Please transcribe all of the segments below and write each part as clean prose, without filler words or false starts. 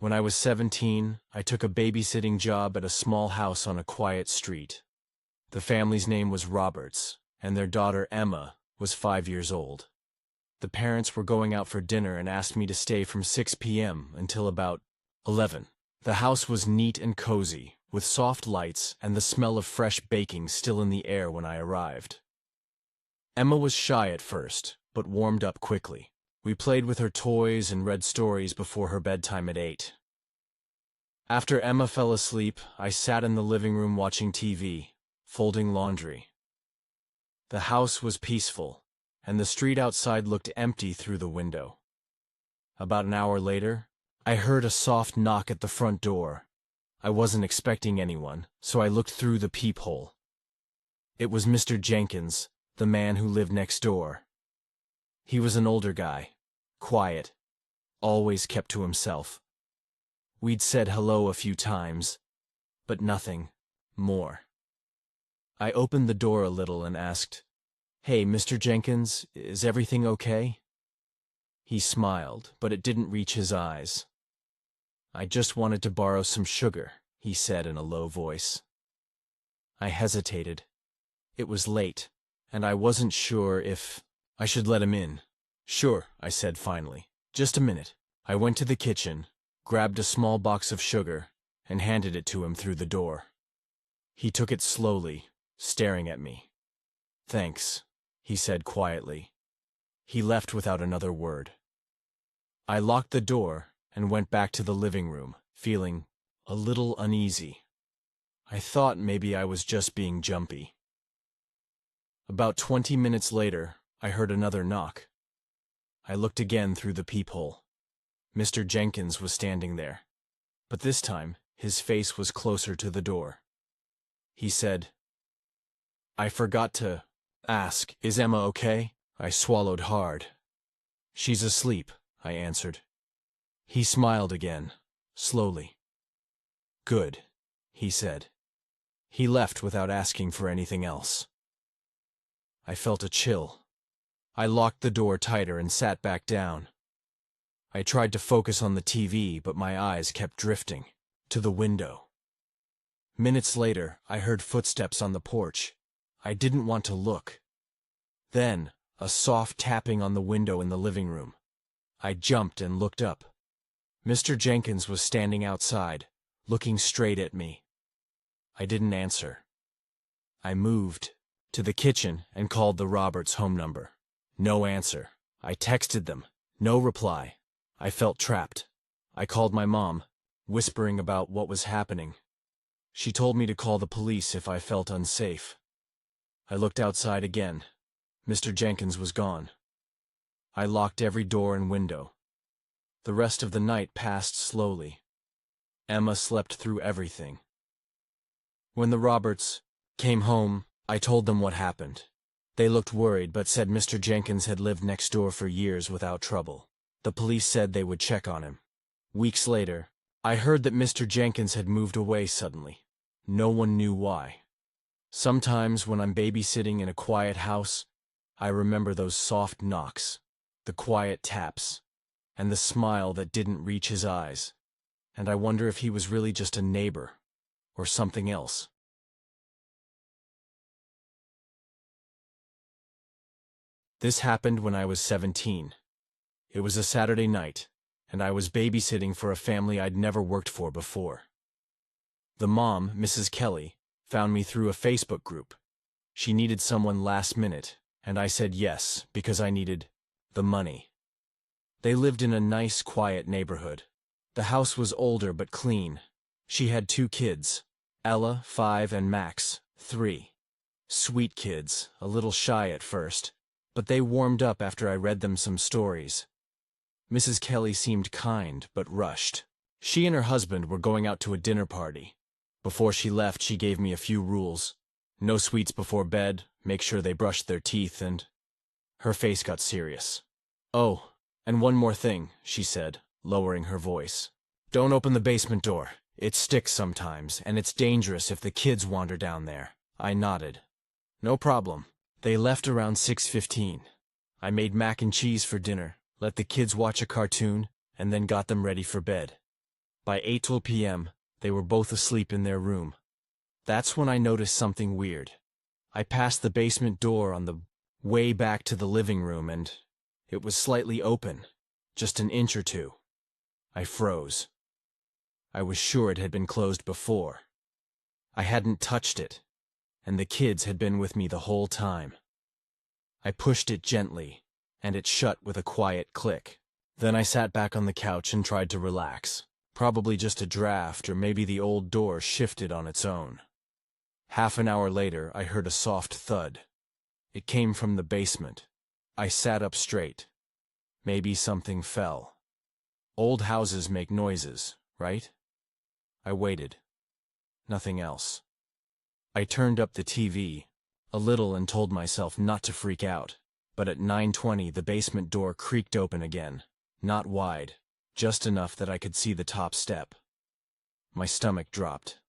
When I was 17, I took a babysitting job at a small house on a quiet street. The family's name was Roberts, and their daughter Emma was 5 years old. The parents were going out for dinner and asked me to stay from 6 p.m. until about 11. The house was neat and cozy, with soft lights and the smell of fresh baking still in the air when I arrived. Emma was shy at first, but warmed up quickly. We played with her toys and read stories before her bedtime at 8. After Emma fell asleep, I sat in the living room watching TV, folding laundry. The house was peaceful, and the street outside looked empty through the window. About an hour later, I heard a soft knock at the front door. I wasn't expecting anyone, so I looked through the peephole. It was Mr. Jenkins, the man who lived next door. He was an older guy, quiet, always kept to himself. We'd said hello a few times, but nothing more. I opened the door a little and asked, "Hey, Mr. Jenkins, is everything okay?" He smiled, but it didn't reach his eyes. "I just wanted to borrow some sugar," he said in a low voice. I hesitated. It was late, and I wasn't sure if I should let him in. "Sure," I said finally. "Just a minute." I went to the kitchen, grabbed a small box of sugar, and handed it to him through the door. He took it slowly, staring at me. "Thanks," he said quietly. He left without another word. I locked the door and went back to the living room, feeling a little uneasy. I thought maybe I was just being jumpy. About 20 minutes later, I heard another knock. I looked again through the peephole. Mr. Jenkins was standing there, but this time his face was closer to the door. He said, "I forgot to ask, is Emma okay?" I swallowed hard. "She's asleep," I answered. He smiled again, slowly. "Good," he said. He left without asking for anything else. I felt a chill. I locked the door tighter and sat back down. I tried to focus on the TV, but my eyes kept drifting to the window. Minutes later, I heard footsteps on the porch. I didn't want to look. Then, a soft tapping on the window in the living room. I jumped and looked up. Mr. Jenkins was standing outside, looking straight at me. I didn't answer. I moved to the kitchen and called the Roberts home number. No answer. I texted them. No reply. I felt trapped. I called my mom, whispering about what was happening. She told me to call the police if I felt unsafe. I looked outside again. Mr. Jenkins was gone. I locked every door and window. The rest of the night passed slowly. Emma slept through everything. When the Roberts came home, I told them what happened. They looked worried but said Mr. Jenkins had lived next door for years without trouble. The police said they would check on him. Weeks later, I heard that Mr. Jenkins had moved away suddenly. No one knew why. Sometimes when I'm babysitting in a quiet house, I remember those soft knocks, the quiet taps, and the smile that didn't reach his eyes, and I wonder if he was really just a neighbor or something else. This happened when I was 17. It was a Saturday night, and I was babysitting for a family I'd never worked for before. The mom, Mrs. Kelly, found me through a Facebook group. She needed someone last minute, and I said yes because I needed the money. They lived in a nice, quiet neighborhood. The house was older but clean. She had 2 kids, Ella, 5, and Max, 3. Sweet kids, a little shy at first, but they warmed up after I read them some stories. Mrs. Kelly seemed kind but rushed. She and her husband were going out to a dinner party. Before she left, she gave me a few rules. No sweets before bed, make sure they brushed their teeth, and her face got serious. "Oh, and one more thing," she said, lowering her voice. "Don't open the basement door. It sticks sometimes, and it's dangerous if the kids wander down there." I nodded. "No problem." They left around 6:15. I made mac and cheese for dinner, let the kids watch a cartoon, and then got them ready for bed. By 8 p.m., they were both asleep in their room. That's when I noticed something weird. I passed the basement door on the way back to the living room and it was slightly open, just an inch or two. I froze. I was sure it had been closed before. I hadn't touched it, and the kids had been with me the whole time. I pushed it gently, and it shut with a quiet click. Then I sat back on the couch and tried to relax. Probably just a draft, or maybe the old door shifted on its own. Half an hour later, I heard a soft thud. It came from the basement. I sat up straight. Maybe something fell. Old houses make noises, right? I waited. Nothing else. I turned up the TV a little and told myself not to freak out. But at 9:20, the basement door creaked open again. Not wide, just enough that I could see the top step. My stomach dropped.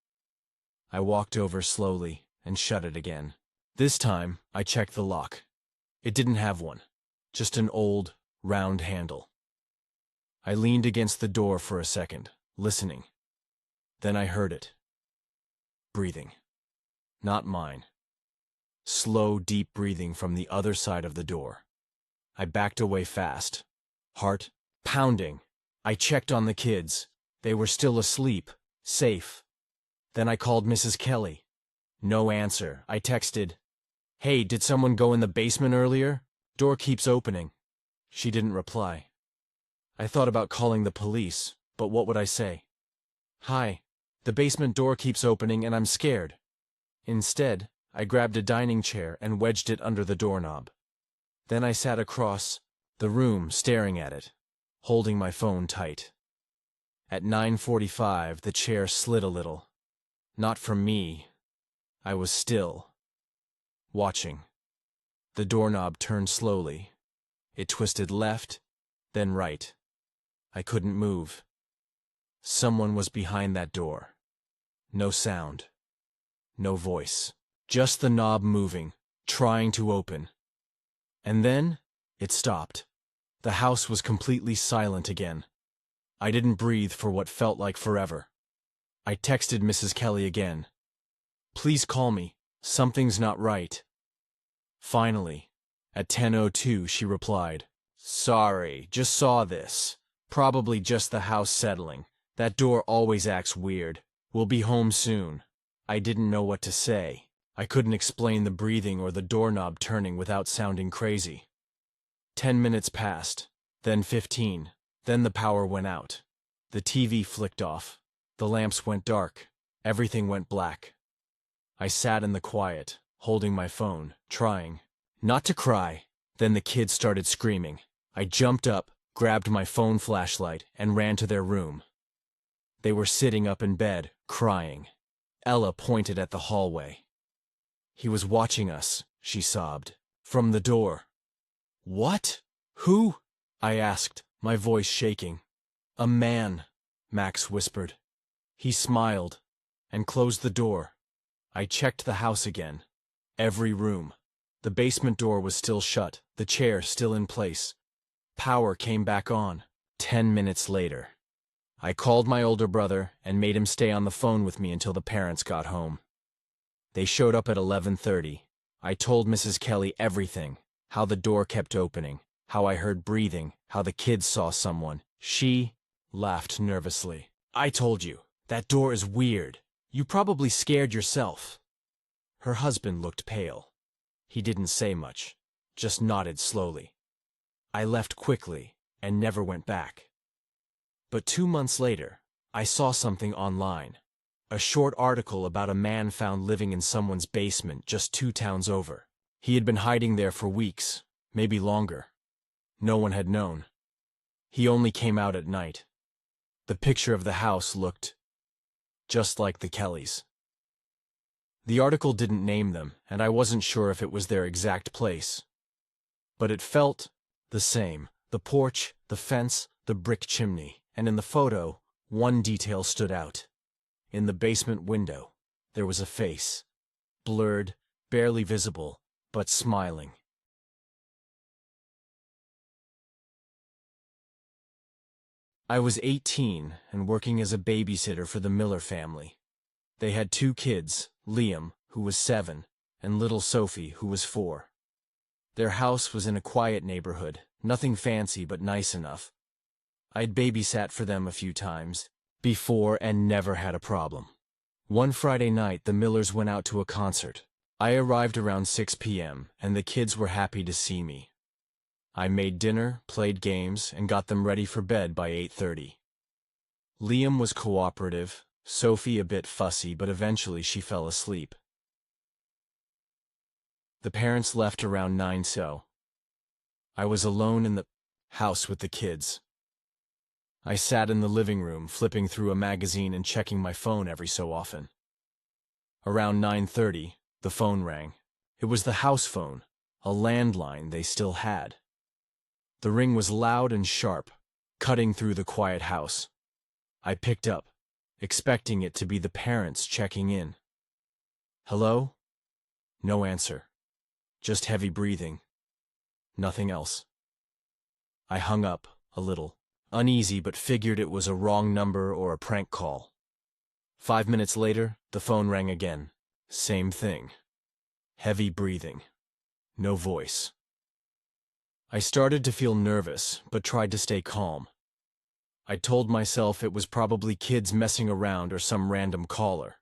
I walked over slowly and shut it again. This time, I checked the lock. It didn't have one, just an old, round handle. I leaned against the door for a second, listening. Then I heard it. Breathing. Not mine. Slow, deep breathing from the other side of the door. I backed away fast, heart pounding. I checked on the kids. They were still asleep, safe. Then I called Mrs. Kelly. No answer. I texted, "Hey, did someone go in the basement earlier? Door keeps opening." She didn't reply. I thought about calling the police, but what would I say? "Hi, the basement door keeps opening and I'm scared." Instead, I grabbed a dining chair and wedged it under the doorknob. Then I sat across the room staring at it, holding my phone tight. At 9:45, the chair slid a little. Not from me. I was still, watching. The doorknob turned slowly. It twisted left, then right. I couldn't move. Someone was behind that door. No sound. No voice. Just the knob moving, trying to open. And then, it stopped. The house was completely silent again. I didn't breathe for what felt like forever. I texted Mrs. Kelly again. "Please call me. Something's not right." Finally, at 10:02, she replied, "Sorry, just saw this. Probably just the house settling. That door always acts weird. We'll be home soon." I didn't know what to say. I couldn't explain the breathing or the doorknob turning without sounding crazy. 10 minutes passed, then 15, then the power went out. The TV flicked off. The lamps went dark. Everything went black. I sat in the quiet, holding my phone, trying not to cry. Then the kids started screaming. I jumped up, grabbed my phone flashlight, and ran to their room. They were sitting up in bed, crying. Ella pointed at the hallway. "He was watching us," she sobbed, "from the door." "What? Who?" I asked, my voice shaking. "A man," Max whispered. He smiled and closed the door. I checked the house again. Every room. The basement door was still shut, the chair still in place. Power came back on. 10 minutes later. I called my older brother and made him stay on the phone with me until the parents got home. They showed up at 11:30. I told Mrs. Kelly everything, how the door kept opening, how I heard breathing, how the kids saw someone. She laughed nervously. "I told you, that door is weird. You probably scared yourself." Her husband looked pale. He didn't say much, just nodded slowly. I left quickly and never went back. But 2 months later, I saw something online. A short article about a man found living in someone's basement just 2 towns over. He had been hiding there for weeks, maybe longer. No one had known. He only came out at night. The picture of the house looked just like the Kellys. The article didn't name them, and I wasn't sure if it was their exact place. But it felt the same. The porch, the fence, the brick chimney, and in the photo, one detail stood out. In the basement window, there was a face. Blurred, barely visible, but smiling. I was 18 and working as a babysitter for the Miller family. They had 2 kids, Liam, who was 7, and little Sophie, who was 4. Their house was in a quiet neighborhood, nothing fancy but nice enough. I'd babysat for them a few times before and never had a problem. One Friday night, the Millers went out to a concert. I arrived around 6 p.m., and the kids were happy to see me. I made dinner, played games, and got them ready for bed by 8:30. Liam was cooperative, Sophie a bit fussy, but eventually she fell asleep. The parents left around 9, so I was alone in the house with the kids. I sat in the living room, flipping through a magazine and checking my phone every so often. Around 9:30, the phone rang. It was the house phone, a landline they still had. The ring was loud and sharp, cutting through the quiet house. I picked up, expecting it to be the parents checking in. Hello? No answer. Just heavy breathing. Nothing else. I hung up, a little uneasy, but figured it was a wrong number or a prank call. 5 minutes later, the phone rang again. Same thing. Heavy breathing. No voice. I started to feel nervous, but tried to stay calm. I told myself it was probably kids messing around or some random caller.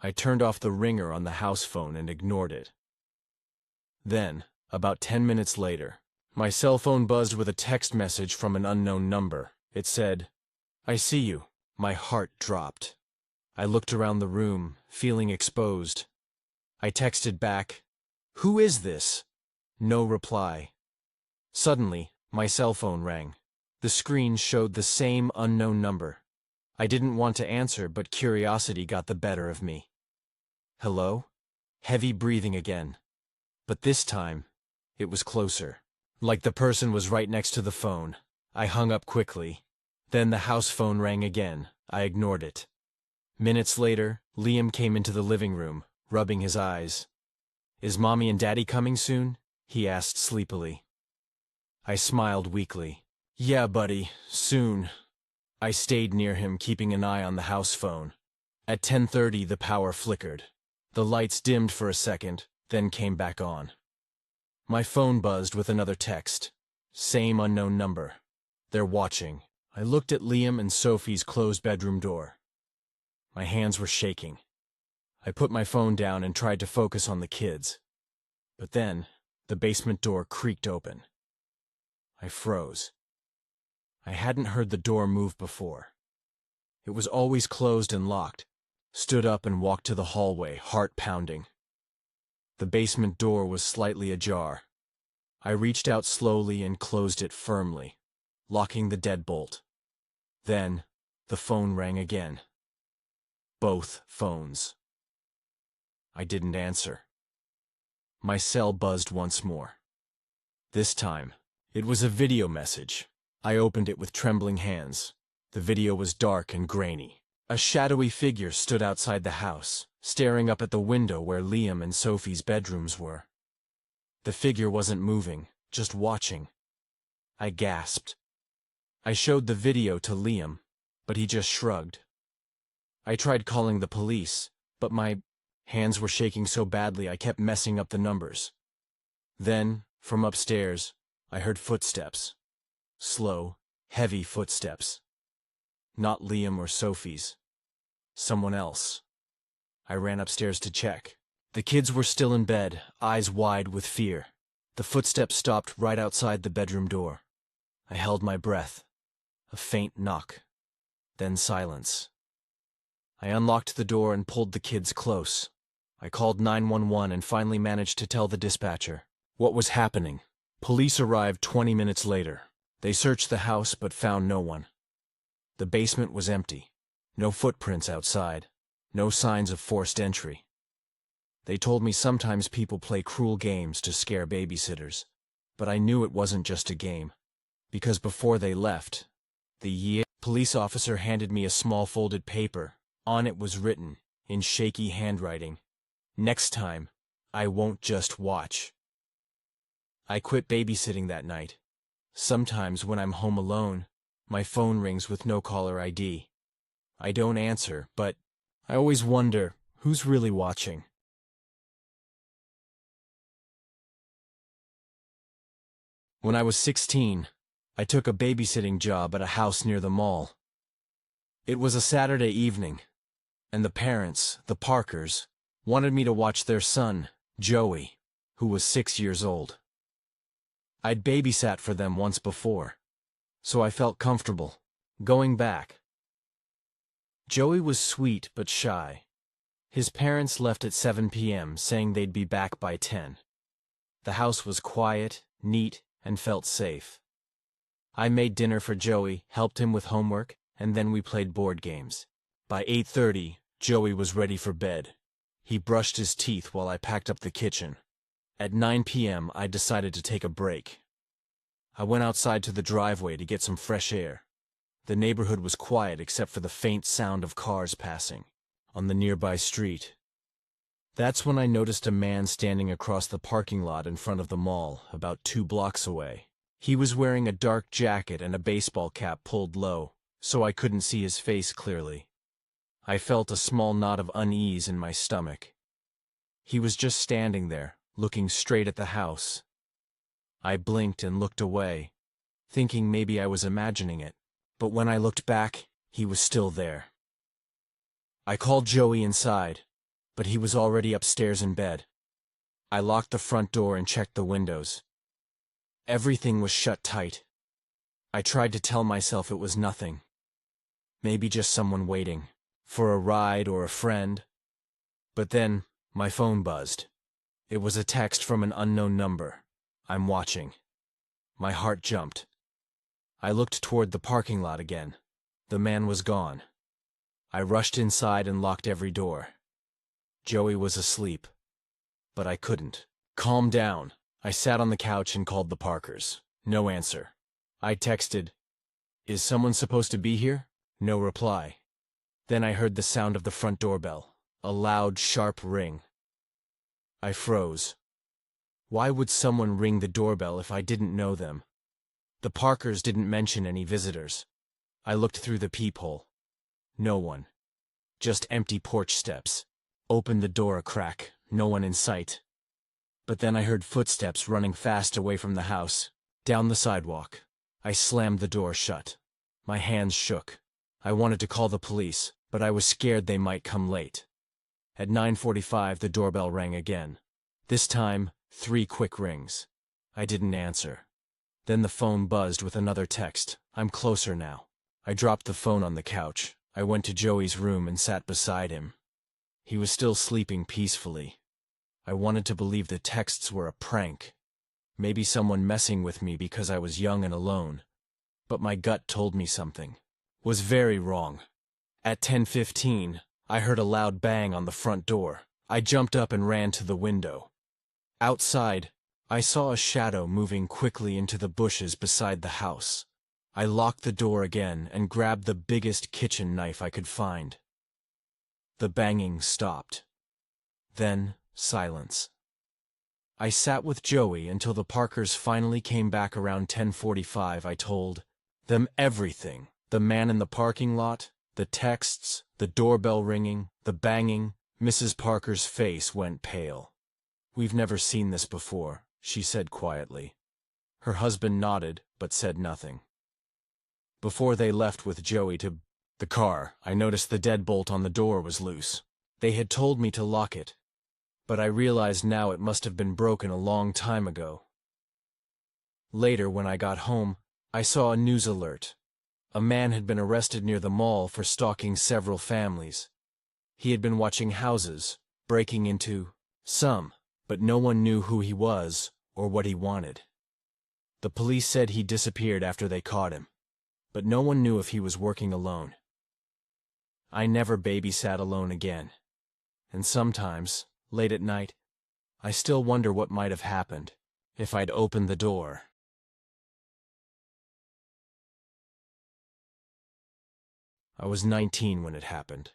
I turned off the ringer on the house phone and ignored it. Then, about 10 minutes later, my cell phone buzzed with a text message from an unknown number. It said, "I see you." My heart dropped. I looked around the room, feeling exposed. I texted back, "Who is this?" No reply. Suddenly, my cell phone rang. The screen showed the same unknown number. I didn't want to answer, but curiosity got the better of me. Hello? Heavy breathing again. But this time, it was closer. Like the person was right next to the phone. I hung up quickly. Then the house phone rang again. I ignored it. Minutes later, Liam came into the living room, rubbing his eyes. "Is Mommy and Daddy coming soon?" he asked sleepily. I smiled weakly. "Yeah, buddy, soon." I stayed near him, keeping an eye on the house phone. At 10:30, the power flickered. The lights dimmed for a second, then came back on. My phone buzzed with another text. Same unknown number. They're watching. I looked at Liam and Sophie's closed bedroom door. My hands were shaking. I put my phone down and tried to focus on the kids. But then, the basement door creaked open. I froze. I hadn't heard the door move before. It was always closed and locked. Stood up and walked to the hallway, heart pounding. The basement door was slightly ajar. I reached out slowly and closed it firmly, locking the deadbolt. Then, the phone rang again. Both phones. I didn't answer. My cell buzzed once more. This time, it was a video message. I opened it with trembling hands. The video was dark and grainy. A shadowy figure stood outside the house, staring up at the window where Liam and Sophie's bedrooms were. The figure wasn't moving, just watching. I gasped. I showed the video to Liam, but he just shrugged. I tried calling the police, but my hands were shaking so badly I kept messing up the numbers. Then, from upstairs, I heard footsteps. Slow, heavy footsteps. Not Liam or Sophie's. Someone else. I ran upstairs to check. The kids were still in bed, eyes wide with fear. The footsteps stopped right outside the bedroom door. I held my breath. A faint knock. Then silence. I unlocked the door and pulled the kids close. I called 911 and finally managed to tell the dispatcher what was happening. Police arrived 20 minutes later. They searched the house but found no one. The basement was empty. No footprints outside. No signs of forced entry. They told me sometimes people play cruel games to scare babysitters, but I knew it wasn't just a game. Because before they left, the police officer handed me a small folded paper. On it was written, in shaky handwriting, "Next time, I won't just watch." I quit babysitting that night. Sometimes when I'm home alone, My phone rings with no caller ID. I don't answer, but I always wonder who's really watching. When I was 16, I took a babysitting job at a house near the mall. It was a Saturday evening, and the parents, the Parkers, wanted me to watch their son, Joey, who was 6 years old. I'd babysat for them once before, so I felt comfortable going back. Joey was sweet but shy. His parents left at 7 p.m. saying they'd be back by 10. The house was quiet, neat, and felt safe. I made dinner for Joey, helped him with homework, and then we played board games. By 8:30, Joey was ready for bed. He brushed his teeth while I packed up the kitchen. At 9 p.m., I decided to take a break. I went outside to the driveway to get some fresh air. The neighborhood was quiet except for the faint sound of cars passing on the nearby street. That's when I noticed a man standing across the parking lot in front of the mall, about 2 blocks away. He was wearing a dark jacket and a baseball cap pulled low, so I couldn't see his face clearly. I felt a small knot of unease in my stomach. He was just standing there, looking straight at the house. I blinked and looked away, thinking maybe I was imagining it, but when I looked back, he was still there. I called Joey inside, but he was already upstairs in bed. I locked the front door and checked the windows. Everything was shut tight. I tried to tell myself it was nothing. Maybe just someone waiting for a ride or a friend. But then, my phone buzzed. It was a text from an unknown number. "I'm watching." My heart jumped. I looked toward the parking lot again. The man was gone. I rushed inside and locked every door. Joey was asleep, but I couldn't calm down. I sat on the couch and called the Parkers. No answer. I texted, "Is someone supposed to be here?" No reply. Then I heard the sound of the front doorbell, a loud, sharp ring. I froze. Why would someone ring the doorbell if I didn't know them? The Parkers didn't mention any visitors. I looked through the peephole. No one. Just empty porch steps. Opened the door a crack. No one in sight. But then I heard footsteps running fast away from the house, down the sidewalk. I slammed the door shut. My hands shook. I wanted to call the police, but I was scared they might come late. At 9:45, the doorbell rang again. This time, 3 quick rings. I didn't answer. Then the phone buzzed with another text. "I'm closer now." I dropped the phone on the couch. I went to Joey's room and sat beside him. He was still sleeping peacefully. I wanted to believe the texts were a prank. Maybe someone messing with me because I was young and alone. But my gut told me something was very wrong. At 10:15, I heard a loud bang on the front door. I jumped up and ran to the window. Outside, I saw a shadow moving quickly into the bushes beside the house. I locked the door again and grabbed the biggest kitchen knife I could find. The banging stopped. Then, silence. I sat with Joey until the Parkers finally came back around 10:45. I told them everything. The man in the parking lot, the texts, the doorbell ringing, the banging. Mrs. Parker's face went pale. "We've never seen this before," she said quietly. Her husband nodded, but said nothing. Before they left with Joey to the car, I noticed the deadbolt on the door was loose. They had told me to lock it, but I realized now it must have been broken a long time ago. Later, when I got home, I saw a news alert. A man had been arrested near the mall for stalking several families. He had been watching houses, breaking into some, but no one knew who he was or what he wanted. The police said he disappeared after they caught him, but no one knew if he was working alone. I never babysat alone again, and sometimes, late at night, I still wonder what might have happened if I'd opened the door. I was 19 when it happened.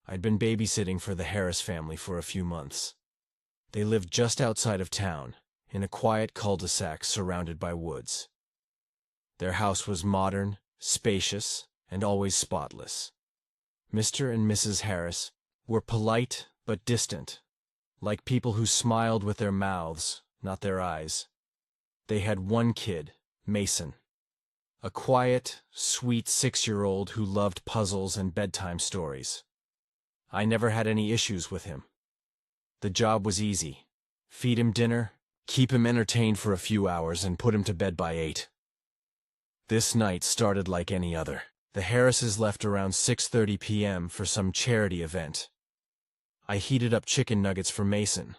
I'd been babysitting for the Harris family for a few months. They lived just outside of town, in a quiet cul-de-sac surrounded by woods. Their house was modern, spacious, and always spotless. Mr. and Mrs. Harris were polite but distant, like people who smiled with their mouths, not their eyes. They had one kid, Mason, a quiet, sweet 6-year-old who loved puzzles and bedtime stories. I never had any issues with him. The job was easy. Feed him dinner, keep him entertained for a few hours, and put him to bed by 8. This night started like any other. The Harrises left around 6:30 p.m. for some charity event. I heated up chicken nuggets for Mason.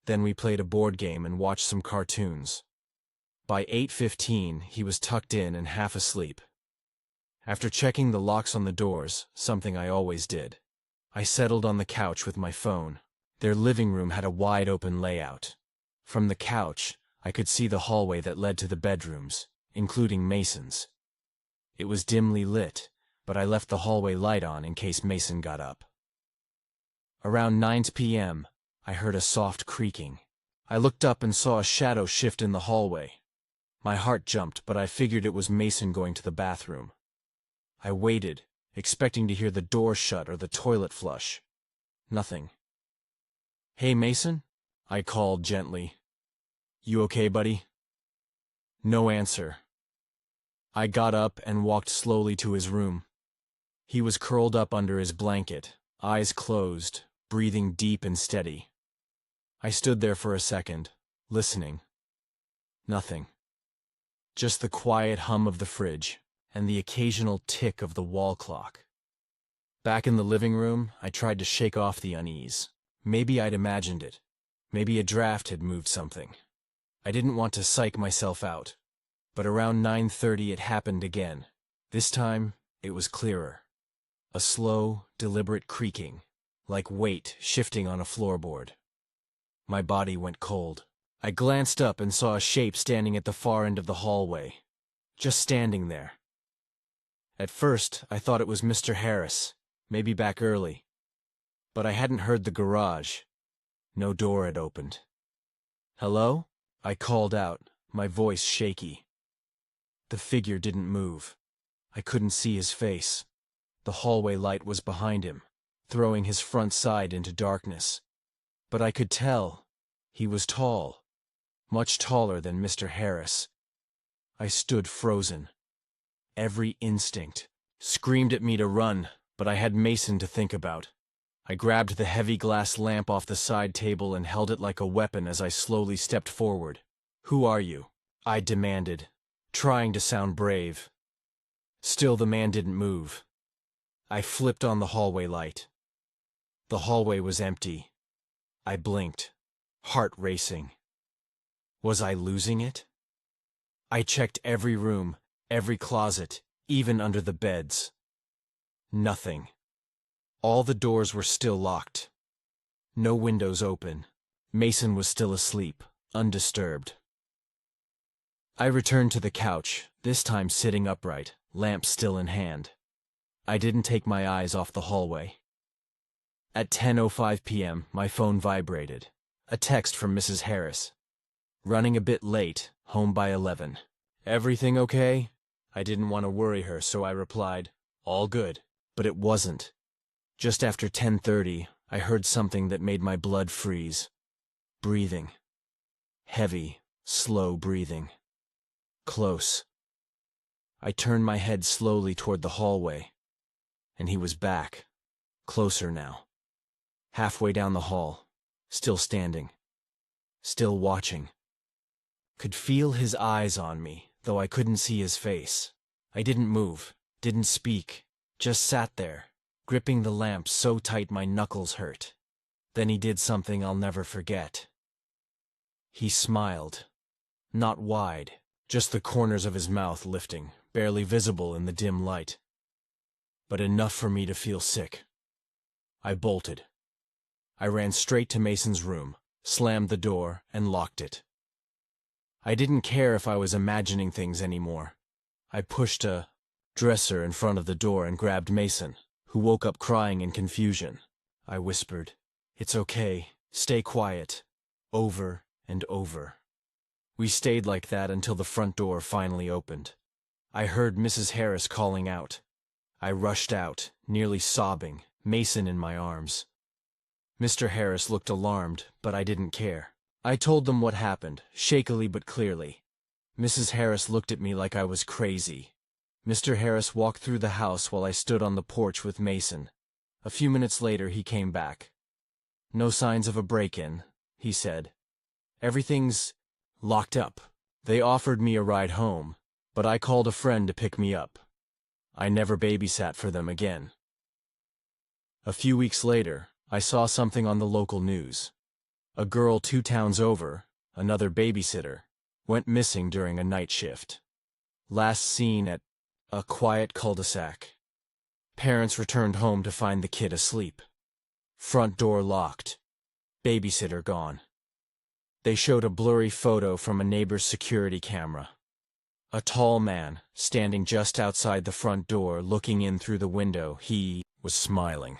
Then we played a board game and watched some cartoons. By 8:15, he was tucked in and half asleep. After checking the locks on the doors, something I always did, I settled on the couch with my phone. Their living room had a wide-open layout. From the couch, I could see the hallway that led to the bedrooms, including Mason's. It was dimly lit, but I left the hallway light on in case Mason got up. Around 9 p.m., I heard a soft creaking. I looked up and saw a shadow shift in the hallway. My heart jumped, but I figured it was Mason going to the bathroom. I waited, expecting to hear the door shut or the toilet flush. Nothing. "Hey, Mason?" I called gently. "You okay, buddy?" No answer. I got up and walked slowly to his room. He was curled up under his blanket, eyes closed, breathing deep and steady. I stood there for a second, listening. Nothing. Just the quiet hum of the fridge and the occasional tick of the wall clock. Back in the living room, I tried to shake off the unease. Maybe I'd imagined it. Maybe a draft had moved something. I didn't want to psych myself out. But around 9:30 it happened again. This time, it was clearer. A slow, deliberate creaking, like weight shifting on a floorboard. My body went cold. I glanced up and saw a shape standing at the far end of the hallway. Just standing there. At first, I thought it was Mr. Harris, maybe back early. But I hadn't heard the garage. No door had opened. "Hello?" I called out, my voice shaky. The figure didn't move. I couldn't see his face. The hallway light was behind him, throwing his front side into darkness. But I could tell he was tall, much taller than Mr. Harris. I stood frozen. Every instinct screamed at me to run, but I had Mason to think about. I grabbed the heavy glass lamp off the side table and held it like a weapon as I slowly stepped forward. "Who are you?" I demanded, trying to sound brave. Still, the man didn't move. I flipped on the hallway light. The hallway was empty. I blinked, heart racing. Was I losing it? I checked every room, every closet, even under the beds. Nothing. All the doors were still locked. No windows open. Mason was still asleep, undisturbed. I returned to the couch, this time sitting upright, lamp still in hand. I didn't take my eyes off the hallway. At 10:05 p.m., my phone vibrated. A text from Mrs. Harris. "Running a bit late, home by 11. Everything okay?" I didn't want to worry her, so I replied, "All good." But it wasn't. Just after 10:30, I heard something that made my blood freeze. Breathing. Heavy, slow breathing. Close. I turned my head slowly toward the hallway, and he was back, closer now. Halfway down the hall, still standing, still watching. Could feel his eyes on me, though I couldn't see his face. I didn't move, didn't speak, just sat there, gripping the lamp so tight my knuckles hurt. Then he did something I'll never forget. He smiled, not wide, just the corners of his mouth lifting, barely visible in the dim light. But enough for me to feel sick. I bolted. I ran straight to Mason's room, slammed the door, and locked it. I didn't care if I was imagining things anymore. I pushed a dresser in front of the door and grabbed Mason, who woke up crying in confusion. I whispered, "It's okay, stay quiet," over and over. We stayed like that until the front door finally opened. I heard Mrs. Harris calling out. I rushed out, nearly sobbing, Mason in my arms. Mr. Harris looked alarmed, but I didn't care. I told them what happened, shakily but clearly. Mrs. Harris looked at me like I was crazy. Mr. Harris walked through the house while I stood on the porch with Mason. A few minutes later he came back. "No signs of a break-in," he said. "Everything's locked up." They offered me a ride home, but I called a friend to pick me up. I never babysat for them again. A few weeks later, I saw something on the local news. A girl 2 towns over, another babysitter, went missing during a night shift. Last seen at a quiet cul-de-sac. Parents returned home to find the kid asleep. Front door locked. Babysitter gone. They showed a blurry photo from a neighbor's security camera. A tall man, standing just outside the front door looking in through the window, he was smiling.